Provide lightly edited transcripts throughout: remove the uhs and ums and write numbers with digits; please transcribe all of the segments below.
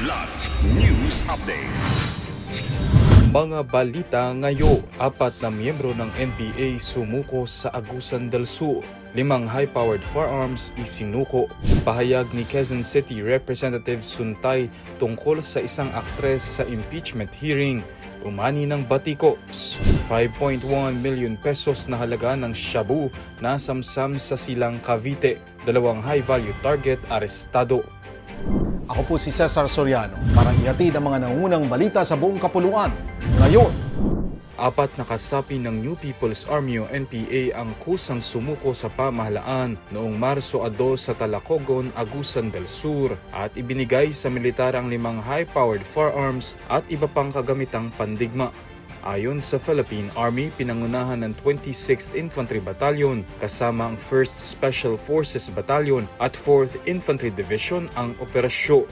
Kidlat News Updates. Mga balita ngayon, 4 na miyembro ng NPA sumuko sa Agusan del Sur. 5 high-powered firearms isinuko. Pahayag ni Quezon City Representative Suntay tungkol sa isang aktres sa impeachment hearing. Umani ng batikos. 5.1 million pesos na halaga ng shabu na samsam sa Silang Cavite. 2 high-value target arestado. Ako po si Cesar Soriano para ihatid ang mga nangungunang balita sa buong kapuluan. Ngayon, 4 na kasapi ng New People's Army o NPA ang kusang sumuko sa pamahalaan noong Marso 2 sa Talacogon, Agusan del Sur at ibinigay sa militar ang 5 high-powered firearms at iba pang kagamitang pandigma. Ayon sa Philippine Army, pinangunahan ng 26th Infantry Battalion kasama ang 1st Special Forces Battalion at 4th Infantry Division ang operasyon.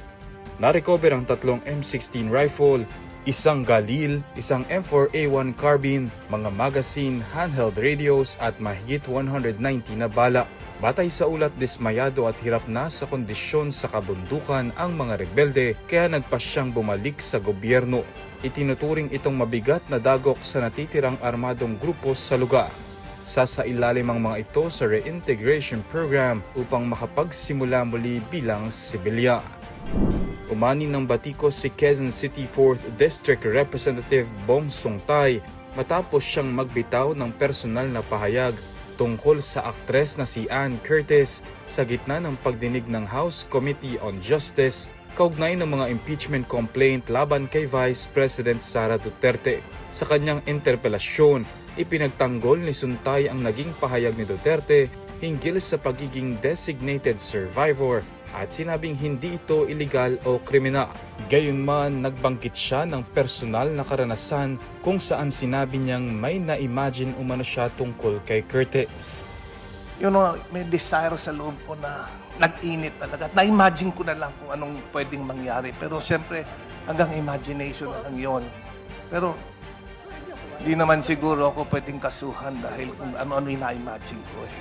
Narecover ang 3 M16 rifle, 1 Galil, 1 M4A1 carbine, mga magazine, handheld radios at mahigit 190 na bala. Batay sa ulat, dismayado at hirap na sa kondisyon sa kabundukan ang mga rebelde kaya nagpasyang bumalik sa gobyerno. Itinuturing itong mabigat na dagok sa natitirang armadong grupo sa lugar. Sasailalim ang mga ito sa reintegration program upang makapagsimula muli bilang sibilyan. Umani ng batikos si Quezon City 4th District Representative Bong Songtay matapos siyang magbitaw ng personal na pahayag tungkol sa aktres na si Ann Curtis sa gitna ng pagdinig ng House Committee on Justice kaugnay ng mga impeachment complaint laban kay Vice President Sara Duterte. Sa kanyang interpelasyon, ipinagtanggol ni Suntay ang naging pahayag ni Duterte hinggil sa pagiging designated survivor at sinabing hindi ito illegal o kriminal. Gayunman, nagbanggit siya ng personal na karanasan kung saan sinabi niyang may na-imagine umano siya tungkol kay Curtis. May desire sa loob ko na nag-init talaga. Na-imagine ko na lang kung anong pwedeng mangyari. Pero siyempre, hanggang imagination na lang yun. Pero, hindi naman siguro ako pwedeng kasuhan dahil kung ano-ano yung na-imagine ko eh.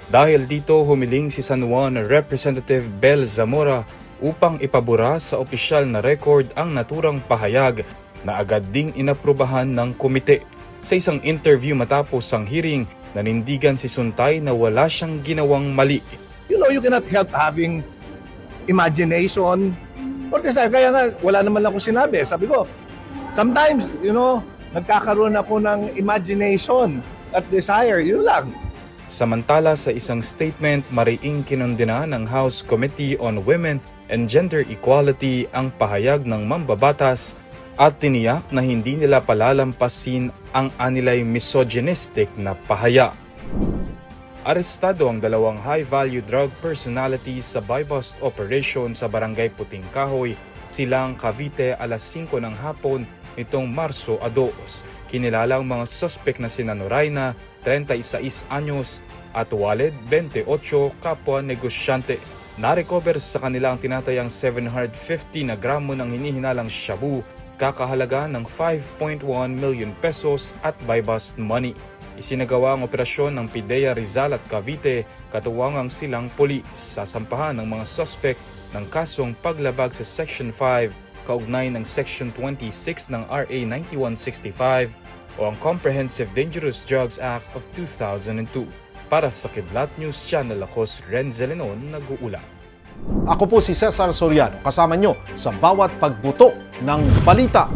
Dahil dito, humiling si San Juan Representative Bel Zamora upang ipabura sa opisyal na record ang naturang pahayag na agad ding inaprubahan ng komite. Sa isang interview matapos ang hearing, nanindigan si Suntay na wala siyang ginawang mali. You cannot help having imagination or desire. Kaya nga, wala naman ako sinabi. Sabi ko, sometimes, nagkakaroon ako ng imagination at desire. Yun lang. Samantala sa isang statement, mariing kinondena ng House Committee on Women and Gender Equality ang pahayag ng mambabatas at tiniyak na hindi nila palalampasin ang anilay misogynistic na pahayag. Arestado ang 2 high-value drug personalities sa buy-bust operation sa Barangay Puting Kahoy, Silang Cavite alas 5 ng hapon nitong Marso 2. Kinilala ang mga suspect na sina Noraina, 36 anyos, at Walid, 28, kapwa negosyante. Narecover sa kanila ang tinatayang 750 na gramo ng hinihinalang shabu, kakahalaga ng 5.1 million pesos at buy-bust money. Isinagawa ang operasyon ng PIDEA Rizal at Cavite, katuwang ang silang pulis. Sasampahan ng mga suspect ng kasong paglabag sa Section 5, kaugnay ng Section 26 ng RA 9165 o ang Comprehensive Dangerous Drugs Act of 2002. Para sa Kidlat News Channel, ako si Renzel Lenon, nag-uulat. ako po si Cesar Soriano kasama nyo sa bawat pagbuto ng balita.